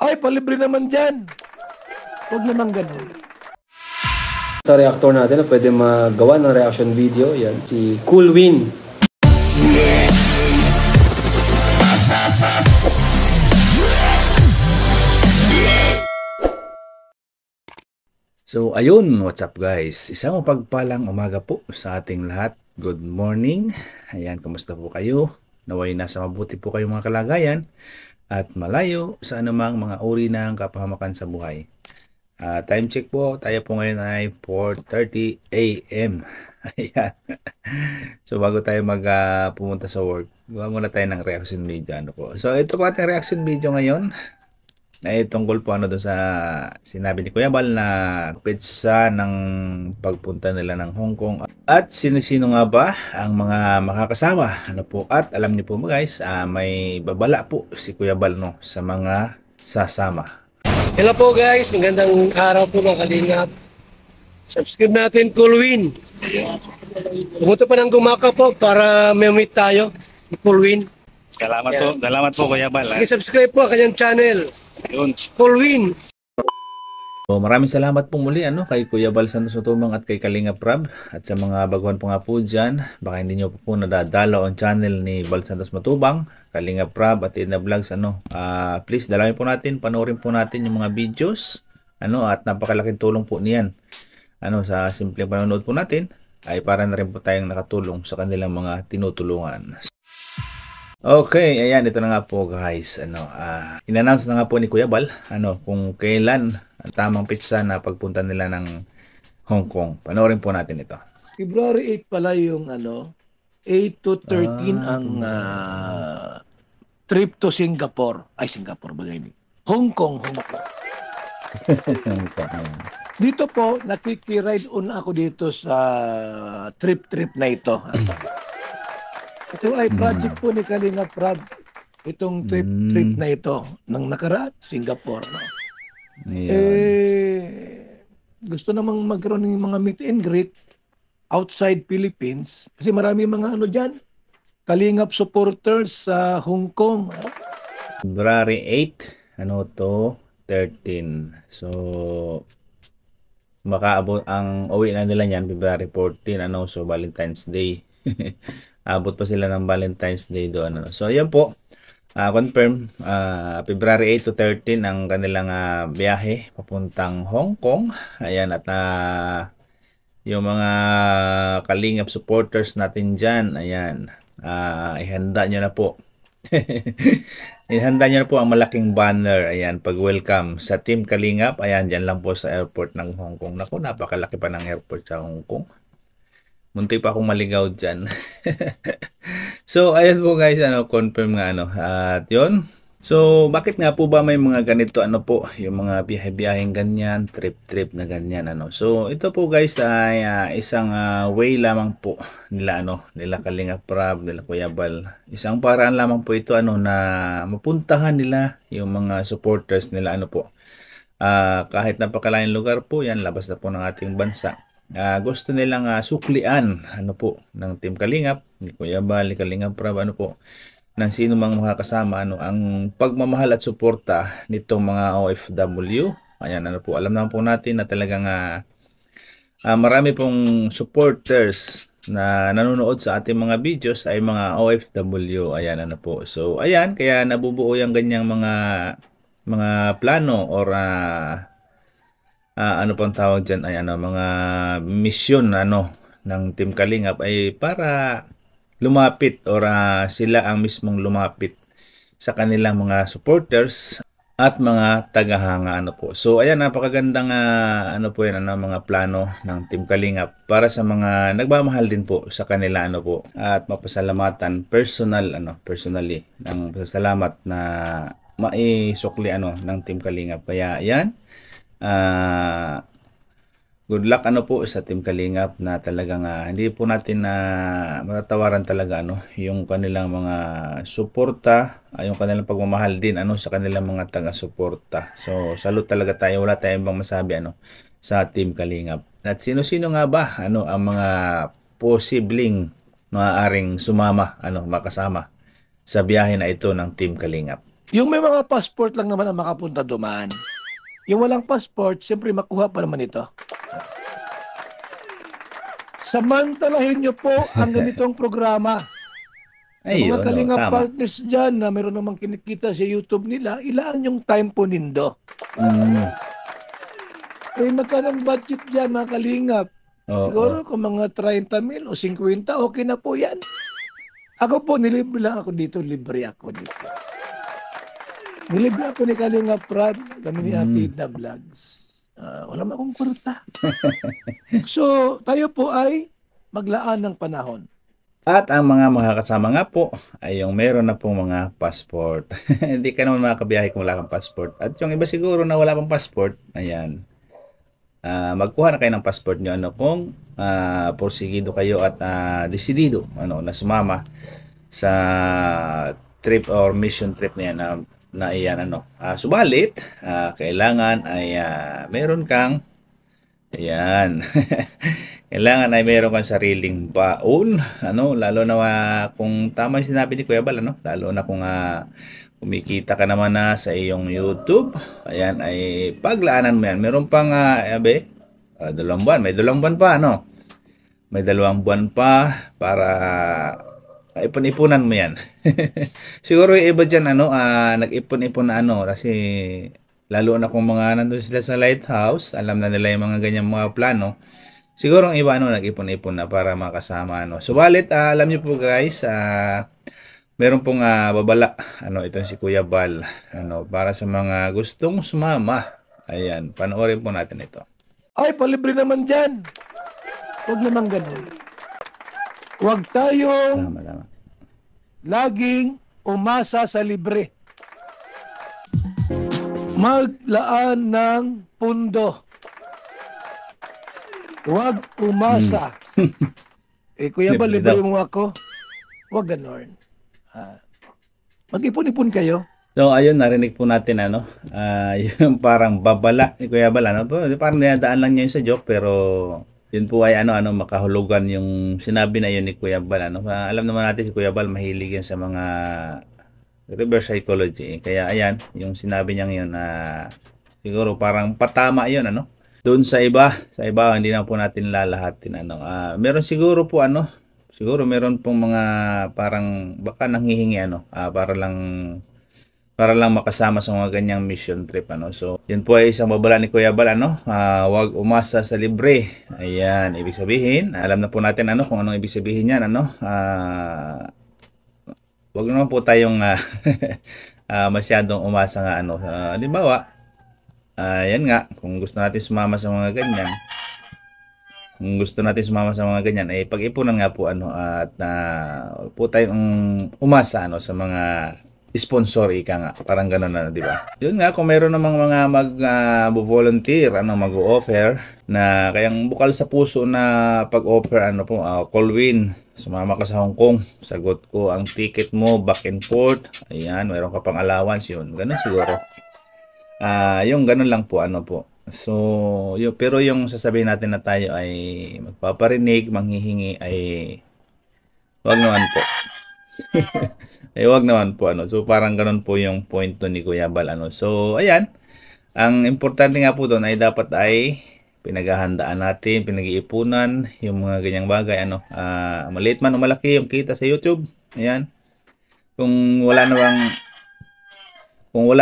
Ay, palibre naman dyan. Huwag naman ganun. Sa reactor natin na pwede magawa ng reaction video, yan si Cool Win. So ayun, what's up guys? Isang mapagpalang umaga po sa ating lahat. Good morning. Ayan, kumusta po kayo? Naway nasa mabuti po kayong mga kalagayan at malayo sa anumang mga uri ng kapahamakan sa buhay. Time check po, tayo po ngayon ay 4:30 AM. Ayan. So bago tayo pumunta sa work, gawa muna tayo ng reaction video. Ano po. So ito po ating reaction video ngayon. Ay tungkol po doon sa sinabi ni Kuya Bal na petsa ng pagpunta nila ng Hong Kong at sino-sino nga ba ang mga makakasama. Ano po, at alam niyo po guys, may babala po si Kuya Bal sa mga sasama. Hello po guys, magandang araw po mga kalingap. Subscribe natin, Cool Win. Pumunta pa ng Gumaka po para may meet tayo, Cool Win. Salamat po. Salamat po Kuya Bal. I-subscribe po ang kanyang channel, Yun. Cool Win. So maraming salamat po muli kay Kuya Bal Santos Matubang at kay Kalinga Prab, at sa mga baguhan po nga po dyan, baka hindi nyo po nadadalo ang channel ni Bal Santos Matubang, Kalinga Prab at Edna Vlogs. Please dalawin po natin, panoorin po natin yung mga videos at napakalaking tulong po niyan. Sa simpleng panonood po natin ay para na rin po tayong nakatulong sa kanilang mga tinutulungan. Okay, ayan, ito na nga po guys. In-announce na nga po ni Kuya Bal kung kailan ang tamang pitsa na pagpunta nila ng Hong Kong. Panoorin po natin ito. February 8 pala yung 8 to 13 ang trip to Singapore. Ay, Singapore ba yun? Hong Kong, Hong Kong. Dito po, nakikiride on ako dito sa trip na ito. Ito ay project po ni Kalinga Prab. Itong trip na ito nang nakaraan, Singapore. Gusto namang magkaroon ng mga meet and greet outside Philippines. Kasi marami mga dyan, Kalingap supporters sa Hong Kong. February 8, to 13. So, makaabot ang uwi na nila niyan, February 14, so Valentine's Day. Abot pa sila ng Valentine's Day doon. So, ayan po. Confirm, February 8 to 13 ang kanilang biyahe papuntang Hong Kong. Ayan, at yung mga Kalingap supporters natin dyan, ayan, ihanda nyo na po. Ihanda nyo na po ang malaking banner. Ayan, pag-welcome sa Team Kalingap. Ayan, dyan lang po sa airport ng Hong Kong. Naku, napakalaki pa ng airport sa Hong Kong. Munti pa akong maligaw dyan. So, ayan po guys, confirm nga at yun. So, bakit nga po ba may mga ganito, yung mga biyahe-biyaheng ganyan, trip-trip na ganyan, So, ito po guys ay isang way lamang po nila, nila Kalinga Prab, nila Kuya Bal. Isang paraan lamang po ito, na mapuntahan nila yung mga supporters nila, kahit napakalayang lugar po yan, labas na po ng ating bansa. Gusto nilang suklian ng Team Kalingap, ni Kuya Bal, ni Kalinga Prab, ng sino mang makakasama ang pagmamahal at suporta nitong mga OFW. Ayan, alam naman po natin na talagang marami pong supporters na nanonood sa ating mga videos ay mga OFW. Ayan, So, ayan, kaya nabubuo yung ganyang mga plano or pang tawag dyan ay mga mission ng Team Kalingap ay para lumapit or sila ang mismong lumapit sa kanilang mga supporters at mga tagahanga So ayan, napakagandang mga plano ng Team Kalingap para sa mga nagmamahal din po sa kanila at mapasalamatan personally ng pasalamat na maisukli ng Team Kalingap. Kaya ayan, good luck sa Team Kalingap na talagang hindi po natin matatawaran talaga yung kanilang mga suporta, yung kanilang pagmamahal din sa kanilang mga taga-suporta. So salute talaga tayo, wala tayong bang masabi sa Team Kalingap. At sino-sino nga ba ang mga posibleng maaaring sumama makasama sa biyahe na ito ng Team Kalingap. Yung may mga passport lang naman ang makapunta duman. Yung walang passport, siyempre makuha pa naman ito. Samantalahin nyo po ang ganitong programa. Sa Ayun, mga Kalinga tama. partners dyan na meron namang kinikita sa YouTube nila, ilaan yung time po nindo. Mm. Eh, magkano ang budget dyan, mga Kalingap? Oo. Siguro kung mga 30 mil o 50, okay na po yan. Ako po, nilibre lang ako dito, libre ako dito. Nilibre ako ni Kalinga Prab, kami ni Ate Edna Vlogs. Wala man akong kwarta. So, tayo po ay maglaan ng panahon. At ang mga makakasama nga po ay yung meron na pong mga passport. Hindi ka naman makakabiyahe kung wala kang passport. At yung iba siguro na wala pang passport, ayan. Magkuha na kayo ng passport nyo kung porsigido kayo at desidido na sumama sa trip or mission trip na yan na iyan subalit kailangan ay meron kang ayan kailangan ay meron kang sariling baon lalo na kung tama yung sinabi ni Kuya Bal lalo na kung kumikita ka naman na sa iyong YouTube, ayan ay paglaanan mo yan. Meron pang 2 buwan, may 2 buwan pa may 2 buwan pa para ipon-ipunan mo yan. Siguro yung iba dyan nag-ipon-ipon na kasi lalo na kung mga nandun sila sa lighthouse, alam na nila yung mga ganyang mga plano. Siguro ang iba nag-ipon-ipon na para makasama Subalit alam niyo po guys, meron pong babala itong si Kuya Bal para sa mga gustong sumama. Ayan, panoorin po natin ito. Ay, palibre naman dyan. Huwag naman ganun. Huwag tayong Tama. laging umasa sa libre. Maglaan ng pundo. Huwag umasa. Kuya Bal, Libre libre mo ako. Huwag ganun. Mag-ipon-ipon kayo. So ayun, narinig po natin yung parang babala ni Kuya Bal parang dinadaan lang niya yun sa joke pero yun po ay makahulugan yung sinabi na yun ni Kuya Bal alam naman natin si Kuya Bal mahilig yun sa mga reverse psychology kaya ayan yung sinabi niyang yun siguro parang patama yun doon sa iba hindi na po natin lalahatin meron siguro po siguro meron pong mga parang baka nanghihingi para lang makasama sa mga ganyang mission trip so yun po ay isang babala ni Kuya Bal huwag umasa sa libre. Ayan, ibig sabihin alam na po natin kung anong ibig sabihin niyan huwag naman po tayong masyadong umasa nga halimbawa yan nga kung gusto natin sumama sa mga ganyan pag-ipunan nga po at po tayong umasa sa mga sponsor nga parang gano'n di ba? Yun nga kung meron namang mga mag-volunteer mag-offer na kayang bukal sa puso na pag-offer Colwin, sumama ka sa Hong Kong, sagot ko ang ticket mo back and forth, ayan meron ka pang allowance yun, gano'n siguro. Yung gano'n lang po so pero yung sasabihin natin na tayo ay magpaparinig, manghihingi ay wag naman po. Wag naman po so parang ganoon po yung point doon ni Kuya Bal so ayan, ang importante nga po doon ay dapat ay pinaghahandaan natin, pinag-iipunan yung mga ganyang bagay maliit man o malaki yung kita sa YouTube. Ayan, kung wala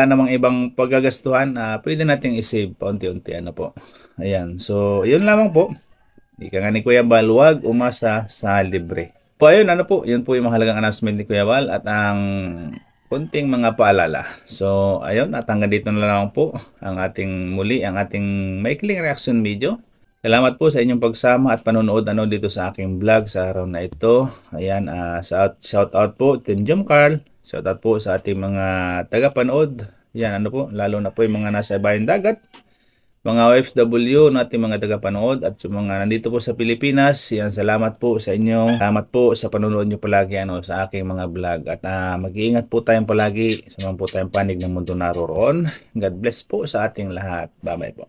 namang ibang paggagastuhan pwede nating i-save paunti-unti po. Ayan, so yun lamang po. Ika nga ni Kuya Bal, huwag umasa sa libre. Po ayun, yun po yung mahalagang announcement ni Kuya Bal at ang kunting mga paalala. So ayun, at hanggang dito na lang po ang ating maikling reaction video. Salamat po sa inyong pagsama at panonood dito sa aking vlog sa araw na ito. Ayan, shout out po Team Jom Carl. Shout out po sa ating mga tagapanood. Yan lalo na po yung mga nasa ibayang dagat, mga OFW na ating mga tagapanood at yung mga nandito po sa Pilipinas. Yan, salamat po sa inyo. Salamat po sa panonood nyo palagi sa aking mga vlog. At mag-iingat po tayong palagi sa mga po tayong panig ng mundo naroroon. God bless po sa ating lahat. Bye-bye po.